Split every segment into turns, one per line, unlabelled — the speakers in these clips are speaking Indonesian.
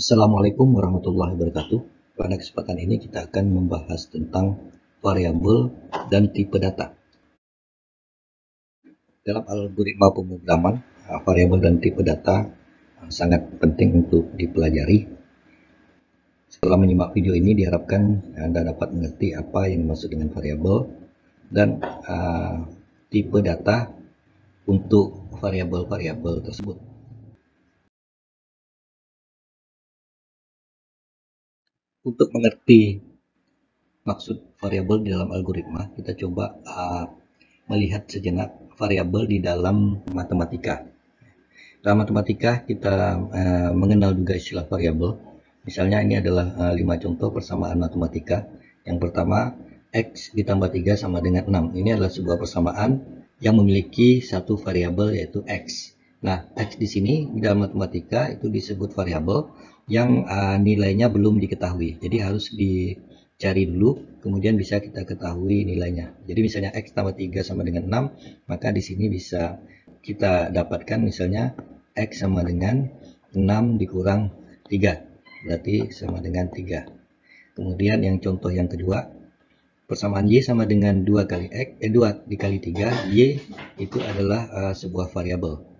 Assalamualaikum warahmatullahi wabarakatuh. Pada kesempatan ini kita akan membahas tentang variabel dan tipe data. Dalam algoritma pemrograman, variabel dan tipe data sangat penting untuk dipelajari. Setelah menyimak video ini, diharapkan Anda dapat mengerti apa yang dimaksud dengan variabel dan tipe data untuk variabel-variabel tersebut. Untuk mengerti maksud variabel di dalam algoritma, kita coba melihat sejenak variabel di dalam matematika. Dalam matematika kita mengenal juga istilah variabel. Misalnya ini adalah 5 contoh persamaan matematika. Yang pertama, X ditambah 3 sama dengan 6. Ini adalah sebuah persamaan yang memiliki satu variabel yaitu X. Nah, X di sini di dalam matematika itu disebut variabel yang nilainya belum diketahui. Jadi harus dicari dulu, kemudian bisa kita ketahui nilainya. Jadi misalnya X tambah 3 sama dengan 6, maka di sini bisa kita dapatkan misalnya X sama dengan 6 dikurang 3, berarti sama dengan 3. Kemudian yang contoh yang kedua, persamaan Y sama dengan 2 kali X, 2 dikali 3, Y itu adalah sebuah variabel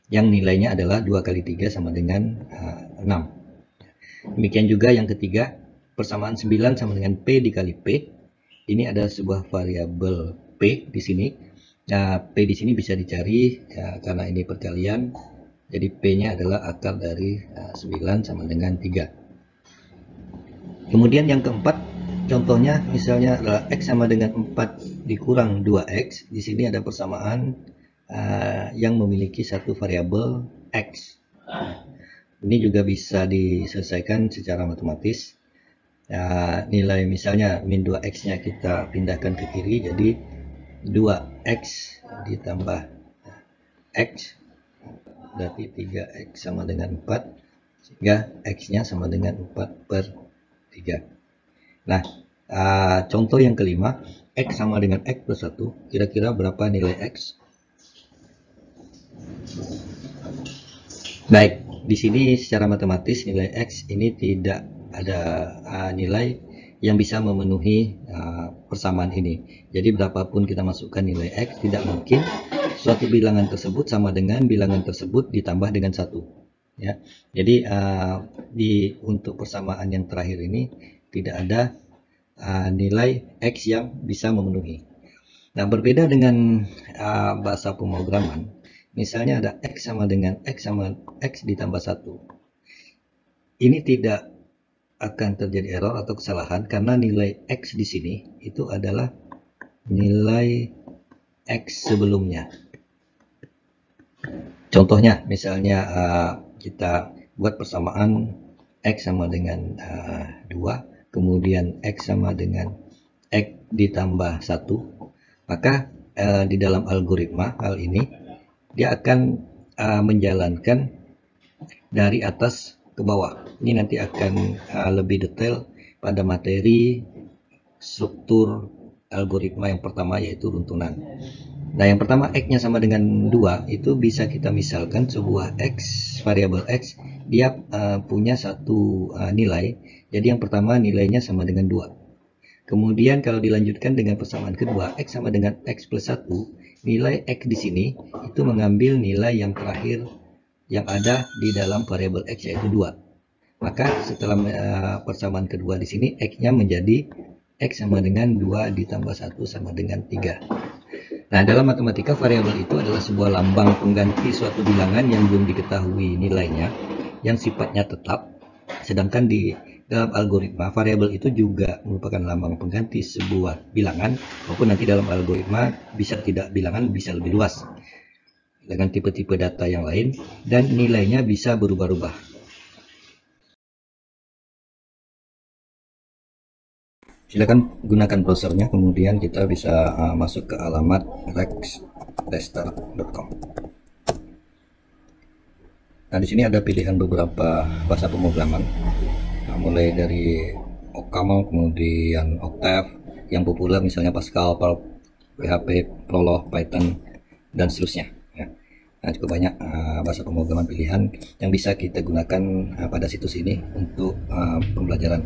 yang nilainya adalah 2 kali 3 sama dengan 6. Demikian juga yang ketiga, persamaan 9 sama dengan P dikali P. Ini adalah sebuah variabel P di sini. Nah, P di sini bisa dicari ya, karena ini perkalian. Jadi P-nya adalah akar dari 9 sama dengan 3. Kemudian yang keempat, contohnya misalnya adalah X sama dengan 4 dikurang 2X. Di sini ada persamaan yang memiliki satu variabel X. Ini juga bisa diselesaikan secara matematis. Nilai misalnya min 2X-nya kita pindahkan ke kiri, jadi 2X ditambah X berarti 3X sama dengan 4, sehingga X-nya sama dengan 4/3. Nah, contoh yang kelima, X sama dengan X plus 1, kira-kira berapa nilai X? Baik, di sini secara matematis nilai X ini tidak ada nilai yang bisa memenuhi persamaan ini. Jadi berapapun kita masukkan nilai X, tidak mungkin suatu bilangan tersebut sama dengan bilangan tersebut ditambah dengan 1. Ya. Jadi untuk persamaan yang terakhir ini tidak ada nilai X yang bisa memenuhi. Nah, berbeda dengan bahasa pemrograman. Misalnya ada X sama dengan X sama X ditambah 1. Ini tidak akan terjadi error atau kesalahan karena nilai X di sini itu adalah nilai X sebelumnya. Contohnya misalnya kita buat persamaan X sama dengan 2, kemudian X sama dengan X ditambah 1, maka di dalam algoritma hal ini dia akan menjalankan dari atas ke bawah. Ini nanti akan lebih detail pada materi struktur algoritma yang pertama, yaitu runtunan. Nah, yang pertama X-nya sama dengan 2, itu bisa kita misalkan sebuah X, variabel X, dia punya satu nilai. Jadi yang pertama nilainya sama dengan 2. Kemudian kalau dilanjutkan dengan persamaan kedua, X sama dengan X plus 1, nilai X di sini itu mengambil nilai yang terakhir yang ada di dalam variabel X, yaitu 2. Maka setelah persamaan kedua di sini, X-nya menjadi X sama dengan 2 ditambah 1 sama dengan 3. Nah, dalam matematika variabel itu adalah sebuah lambang pengganti suatu bilangan yang belum diketahui nilainya, yang sifatnya tetap. Sedangkan di dalam algoritma, variabel itu juga merupakan lambang pengganti sebuah bilangan, maupun nanti dalam algoritma bisa tidak bilangan, bisa lebih luas dengan tipe-tipe data yang lain, dan nilainya bisa berubah-ubah. Silakan gunakan browsernya, kemudian kita bisa masuk ke alamat rextester.com. Nah, di sini ada pilihan beberapa bahasa pemrograman. Mulai dari OCaml, kemudian Octave, yang populer misalnya Pascal, PHP, Prolog, Python, dan seterusnya. Ya. Nah, cukup banyak bahasa pemrograman pilihan yang bisa kita gunakan pada situs ini untuk pembelajaran.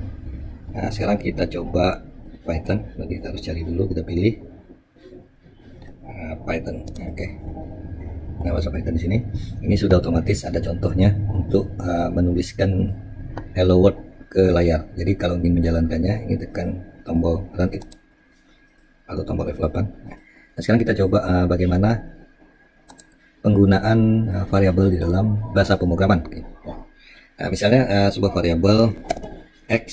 Nah, sekarang kita coba Python. Jadi kita harus cari dulu, kita pilih Python. Oke. Nah, bahasa Python di sini ini sudah otomatis ada contohnya untuk menuliskan hello world ke layar. Jadi kalau ingin menjalankannya, ini tekan tombol run it atau tombol F8. Nah, sekarang kita coba bagaimana penggunaan variabel di dalam bahasa pemrograman. Nah, misalnya sebuah variabel x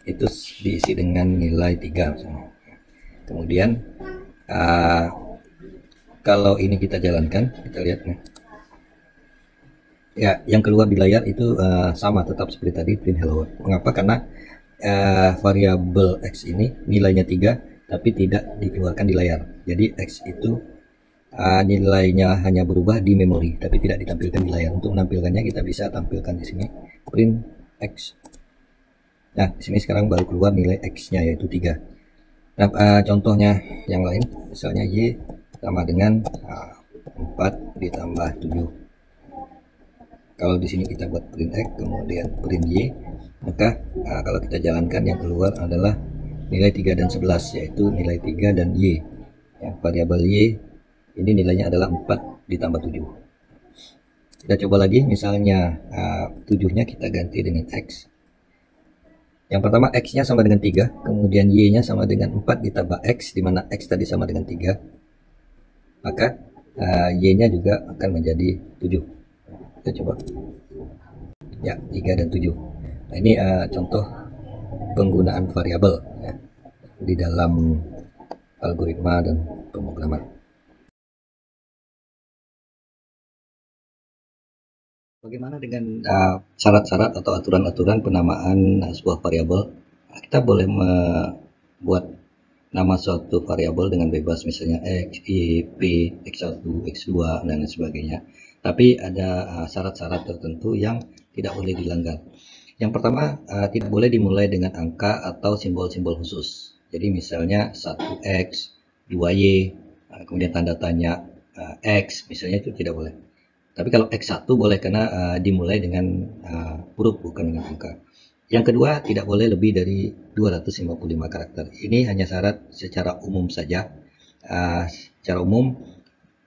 itu diisi dengan nilai 3 misalnya. Kemudian kalau ini kita jalankan, kita lihat nih. Ya, yang keluar di layar itu sama, tetap seperti tadi, print hello world. Mengapa? Karena variabel x ini nilainya 3 tapi tidak dikeluarkan di layar. Jadi x itu nilainya hanya berubah di memori tapi tidak ditampilkan di layar. Untuk menampilkannya kita bisa tampilkan di sini print x. Nah, di sini sekarang baru keluar nilai x-nya yaitu 3. Nah, contohnya yang lain, misalnya y sama dengan 4 ditambah 7. Kalau di sini kita buat print x kemudian print y, maka kalau kita jalankan yang keluar adalah nilai 3 dan 11, yaitu nilai 3 dan y. Ya, variabel y ini nilainya adalah 4 ditambah 7. Kita coba lagi, misalnya 7-nya kita ganti dengan x. Yang pertama x-nya sama dengan 3, kemudian y-nya sama dengan 4 ditambah x, di mana x tadi sama dengan 3. Maka y-nya juga akan menjadi 7. Kita coba. Ya, 3 dan 7. Nah, ini contoh penggunaan variabel ya, di dalam algoritma dan pemrograman. Bagaimana dengan syarat-syarat atau aturan-aturan penamaan sebuah variabel? Kita boleh membuat nama suatu variabel dengan bebas, misalnya x, y, p, x1, x2, dan lain sebagainya. Tapi ada syarat-syarat tertentu yang tidak boleh dilanggar. Yang pertama, tidak boleh dimulai dengan angka atau simbol-simbol khusus. Jadi misalnya 1x, 2y, kemudian tanda tanya x, misalnya itu tidak boleh. Tapi kalau x1 boleh karena dimulai dengan huruf bukan dengan angka. Yang kedua, tidak boleh lebih dari 255 karakter. Ini hanya syarat secara umum saja. Secara umum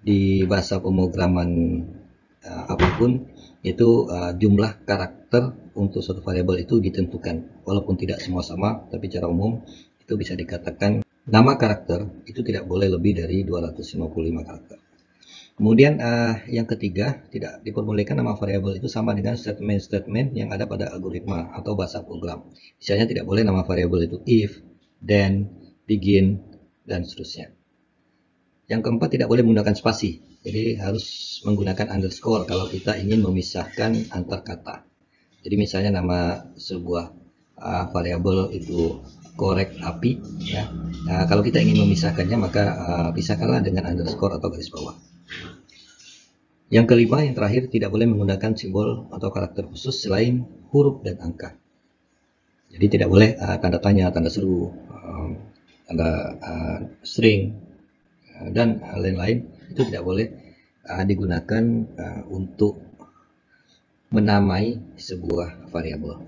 di bahasa pemrograman apapun itu jumlah karakter untuk suatu variabel itu ditentukan. Walaupun tidak semua sama, tapi secara umum itu bisa dikatakan nama karakter itu tidak boleh lebih dari 255 karakter. Kemudian yang ketiga, tidak diperbolehkan nama variabel itu sama dengan statement-statement yang ada pada algoritma atau bahasa program. Misalnya tidak boleh nama variabel itu if, then, begin, dan seterusnya. Yang keempat, tidak boleh menggunakan spasi. Jadi harus menggunakan underscore kalau kita ingin memisahkan antar kata. Jadi misalnya nama sebuah variabel itu korek api, ya. Kalau kita ingin memisahkannya maka pisahkanlah dengan underscore atau garis bawah. Yang kelima, yang terakhir, tidak boleh menggunakan simbol atau karakter khusus selain huruf dan angka. Jadi tidak boleh tanda tanya, tanda seru, tanda string, dan lain-lain. Itu tidak boleh digunakan untuk menamai sebuah variabel.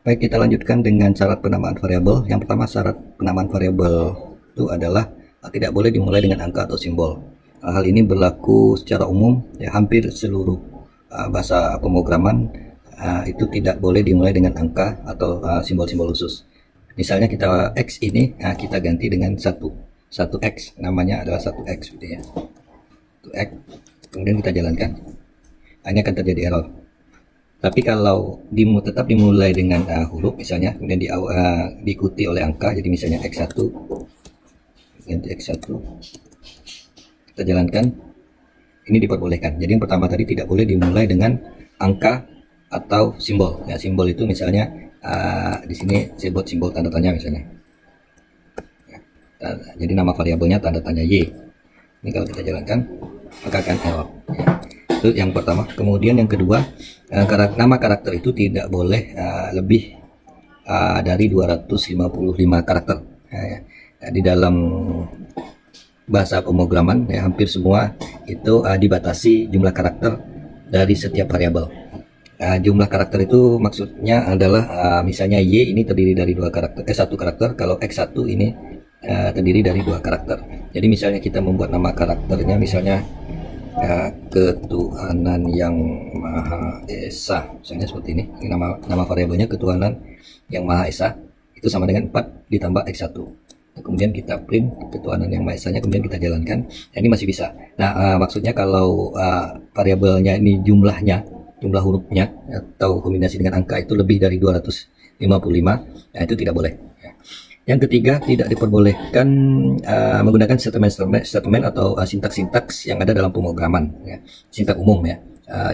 Baik, kita lanjutkan dengan syarat penamaan variabel. Yang pertama, syarat penamaan variabel itu adalah tidak boleh dimulai dengan angka atau simbol. Hal ini berlaku secara umum, ya, hampir seluruh bahasa pemrograman itu tidak boleh dimulai dengan angka atau simbol-simbol khusus. Misalnya kita x ini kita ganti dengan 1x, namanya adalah 1x gitu ya. 1x, kemudian kita jalankan, ini akan terjadi error. Tapi kalau tetap dimulai dengan huruf misalnya, kemudian diikuti oleh angka, jadi misalnya x1 ganti x1, kita jalankan, ini diperbolehkan. Jadi yang pertama tadi tidak boleh dimulai dengan angka atau simbol. Ya, simbol itu misalnya di sini saya buat simbol tanda tanya misalnya. Ya, jadi nama variabelnya tanda tanya y. Ini kalau kita jalankan maka akan error. Ya. Itu yang pertama. Kemudian yang kedua, nama karakter itu tidak boleh lebih dari 255 karakter. Ya. di dalam bahasa pemrograman ya, hampir semua itu dibatasi jumlah karakter dari setiap variabel. Jumlah karakter itu maksudnya adalah misalnya Y ini terdiri dari satu karakter, kalau X1 ini terdiri dari 2 karakter. Jadi misalnya kita membuat nama karakternya misalnya ketuhanan yang Maha Esa, misalnya seperti ini. Nama variabelnya ketuhanan yang Maha Esa, itu sama dengan 4 ditambah X1. Kemudian kita print ketuhanan yang Maha Esa-nya, kemudian kita jalankan. Nah, ini masih bisa. Nah, maksudnya kalau variabelnya ini jumlah hurufnya atau kombinasi dengan angka itu lebih dari 255, nah itu tidak boleh. Yang ketiga, tidak diperbolehkan menggunakan statement atau sintaks-sintaks yang ada dalam pemrograman, ya. Sintaks umum ya.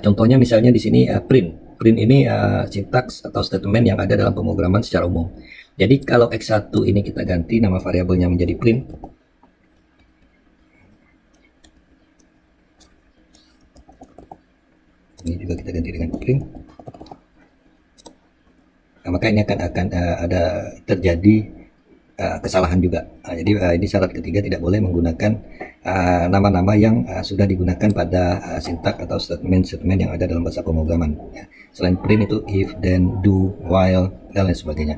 Contohnya misalnya di sini print ini sintaks atau statement yang ada dalam pemrograman secara umum. Jadi kalau X1 ini kita ganti nama variabelnya menjadi print. Ini juga kita ganti dengan print. Nah, maka ini akan ada terjadi kesalahan juga. Jadi ini syarat ketiga, tidak boleh menggunakan nama-nama yang sudah digunakan pada sintak atau statement yang ada dalam bahasa pemrograman. Ya. Selain print itu if, then, do, while, dan lain sebagainya.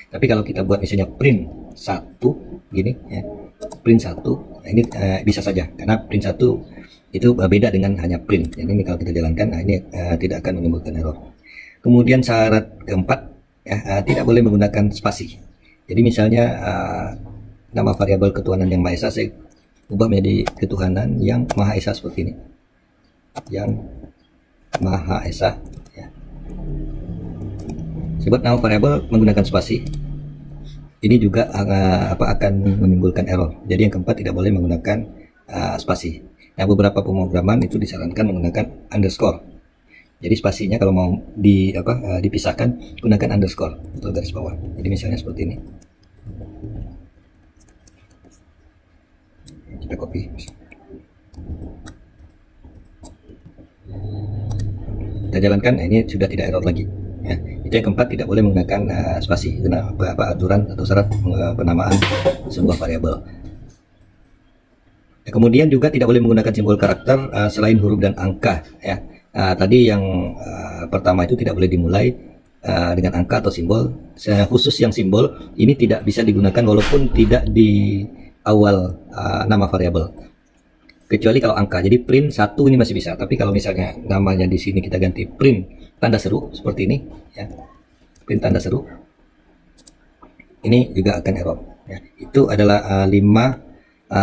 Tapi kalau kita buat misalnya print 1 gini ya, print 1, nah ini bisa saja karena print 1 itu beda dengan hanya print. Jadi ini kalau kita jalankan, nah ini tidak akan menimbulkan error. Kemudian syarat keempat ya, tidak boleh menggunakan spasi. Jadi misalnya nama variabel ketuhanan yang Maha Esa saya ubah menjadi ketuhanan yang Maha Esa seperti ini, yang Maha Esa ya. Sebab nama variabel menggunakan spasi ini juga akan menimbulkan error. Jadi yang keempat, tidak boleh menggunakan spasi. Nah, beberapa pemrograman itu disarankan menggunakan underscore. Jadi spasinya kalau mau dipisahkan, gunakan underscore atau garis bawah. Jadi misalnya seperti ini. Kita copy. Kita jalankan, ini sudah tidak error lagi. Ya, itu yang keempat, tidak boleh menggunakan spasi. Itu aturan atau syarat penamaan sebuah variabel. Ya, kemudian juga tidak boleh menggunakan simbol karakter selain huruf dan angka. Ya. Tadi yang pertama itu tidak boleh dimulai dengan angka atau simbol. Khusus yang simbol ini tidak bisa digunakan walaupun tidak di awal nama variabel. Kecuali kalau angka. Jadi print 1 ini masih bisa. Tapi kalau misalnya namanya di sini kita ganti print tanda seru seperti ini ya. Print tanda seru. Ini juga akan error ya. Itu adalah 5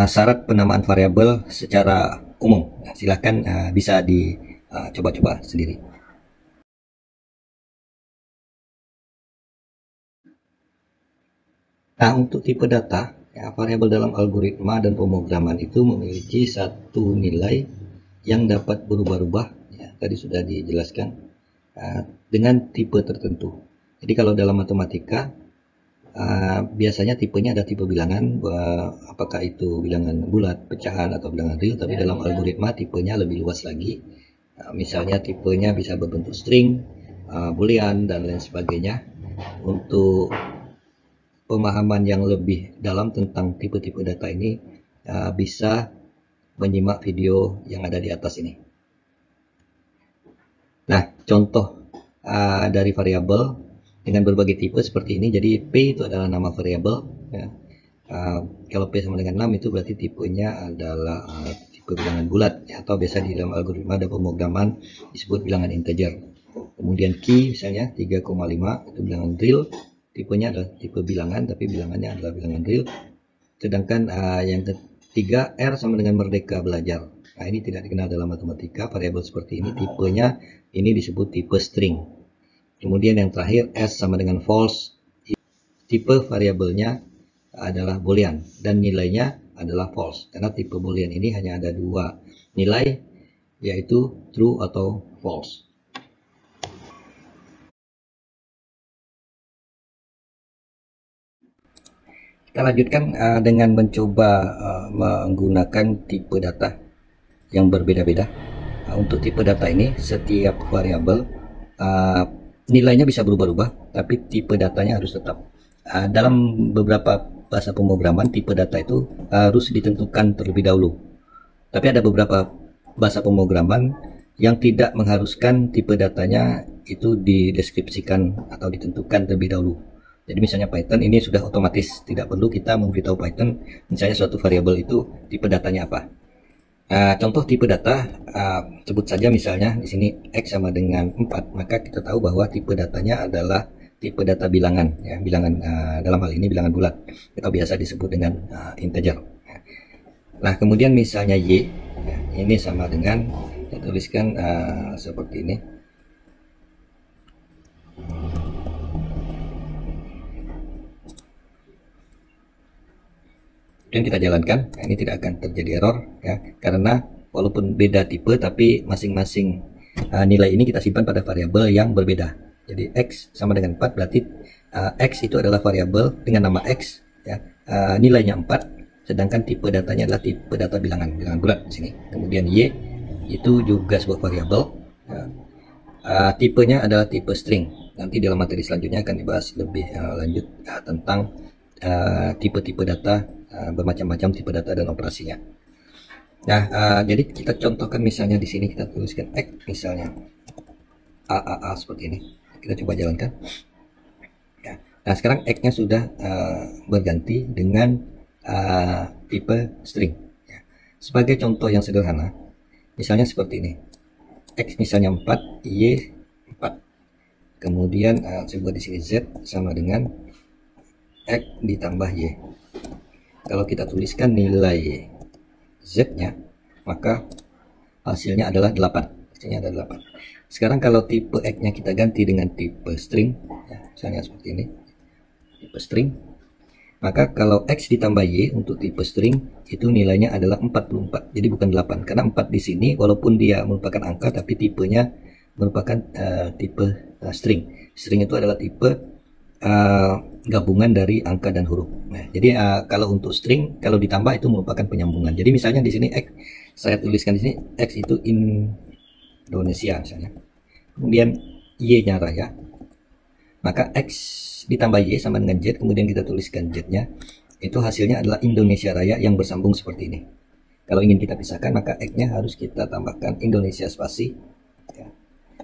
syarat penamaan variabel secara umum. Nah, silahkan bisa dicoba-coba sendiri. Nah, untuk tipe data ya, variabel dalam algoritma dan pemrograman itu memiliki satu nilai yang dapat berubah-ubah ya, tadi sudah dijelaskan dengan tipe tertentu. Jadi kalau dalam matematika biasanya tipenya ada tipe bilangan, apakah itu bilangan bulat, pecahan, atau bilangan real. Tapi dalam algoritma tipenya lebih luas lagi. Misalnya tipenya bisa berbentuk string, boolean, dan lain sebagainya. Untuk pemahaman yang lebih dalam tentang tipe-tipe data ini, bisa menyimak video yang ada di atas ini. Nah, contoh dari variabel dengan berbagai tipe seperti ini. Jadi P itu adalah nama variabel ya. Kalau P sama dengan 6 itu berarti tipenya adalah tipe bilangan bulat ya, atau biasa di dalam algoritma dan pemrograman disebut bilangan integer. Kemudian key misalnya 3,5 itu bilangan real, tipenya adalah tipe bilangan tapi bilangannya adalah bilangan real. Sedangkan yang ketiga R sama dengan merdeka belajar. Nah, ini tidak dikenal dalam matematika. Variabel seperti ini tipenya ini disebut tipe string. Kemudian yang terakhir S sama dengan false, tipe variabelnya adalah boolean dan nilainya adalah false. Karena tipe boolean ini hanya ada 2 nilai, yaitu true atau false. Kita lanjutkan dengan mencoba menggunakan tipe data yang berbeda-beda. Untuk tipe data ini setiap variabel nilainya bisa berubah-ubah, tapi tipe datanya harus tetap. Dalam beberapa bahasa pemrograman tipe data itu harus ditentukan terlebih dahulu. Tapi ada beberapa bahasa pemrograman yang tidak mengharuskan tipe datanya itu dideskripsikan atau ditentukan terlebih dahulu. Jadi misalnya Python ini sudah otomatis, tidak perlu kita memberitahu Python misalnya suatu variabel itu tipe datanya apa. Contoh tipe data, sebut saja misalnya di sini X sama dengan 4, maka kita tahu bahwa tipe datanya adalah tipe data bilangan, ya, bilangan dalam hal ini bilangan bulat atau biasa disebut dengan integer. Nah, kemudian misalnya Y, ya, ini sama dengan, saya tuliskan seperti ini. Dan kita jalankan, nah, ini tidak akan terjadi error, ya, karena walaupun beda tipe, tapi masing-masing nilai ini kita simpan pada variabel yang berbeda. Jadi X sama dengan 4, berarti X itu adalah variabel dengan nama X, ya, nilainya 4. Sedangkan tipe datanya adalah tipe data bilangan bulat di sini. Kemudian Y itu juga sebuah variabel. Tipenya adalah tipe string. Nanti dalam materi selanjutnya akan dibahas lebih lanjut tentang tipe-tipe data, bermacam-macam tipe data dan operasinya. Nah, jadi kita contohkan misalnya di sini kita tuliskan X misalnya AAA seperti ini. Kita coba jalankan. Ya. Nah, sekarang X-nya sudah berganti dengan tipe string, ya. Sebagai contoh yang sederhana, misalnya seperti ini, X misalnya 4, Y 4, kemudian saya buat di sini Z sama dengan X ditambah Y. Kalau kita tuliskan nilai Z nya, maka hasilnya adalah 8, hasilnya adalah 8. Sekarang kalau tipe X nya kita ganti dengan tipe string, ya, misalnya seperti ini, tipe string, maka kalau X ditambah Y untuk tipe string itu nilainya adalah 44. Jadi bukan 8. Karena 4 di sini walaupun dia merupakan angka tapi tipenya merupakan tipe string. String itu adalah tipe gabungan dari angka dan huruf. Nah, jadi kalau untuk string kalau ditambah itu merupakan penyambungan. Jadi misalnya di sini X, saya tuliskan di sini X itu Indonesia misalnya. Kemudian Y-nya raya. Maka X ditambah Y sama dengan Z, kemudian kita tuliskan Z-nya, itu hasilnya adalah Indonesia Raya yang bersambung seperti ini. Kalau ingin kita pisahkan, maka X-nya harus kita tambahkan Indonesia spasi, ya.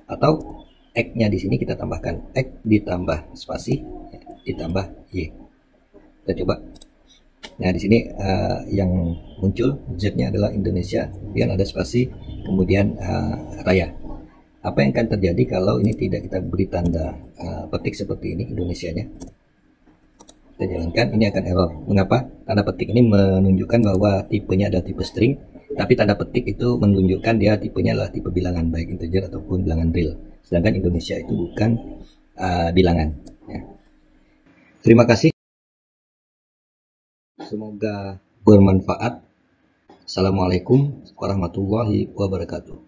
Atau X-nya di sini kita tambahkan X ditambah spasi, ya, ditambah Y. Kita coba. Nah, di sini yang muncul Z-nya adalah Indonesia, kemudian ada spasi, kemudian Raya. Apa yang akan terjadi kalau ini tidak kita beri tanda petik seperti ini Indonesianya? Kita jalankan, ini akan error. Mengapa? Tanda petik ini menunjukkan bahwa tipenya adalah tipe string, tapi tanda petik itu menunjukkan dia tipenya adalah tipe bilangan, baik integer ataupun bilangan real. Sedangkan Indonesia itu bukan bilangan. Ya. Terima kasih. Semoga bermanfaat. Assalamualaikum warahmatullahi wabarakatuh.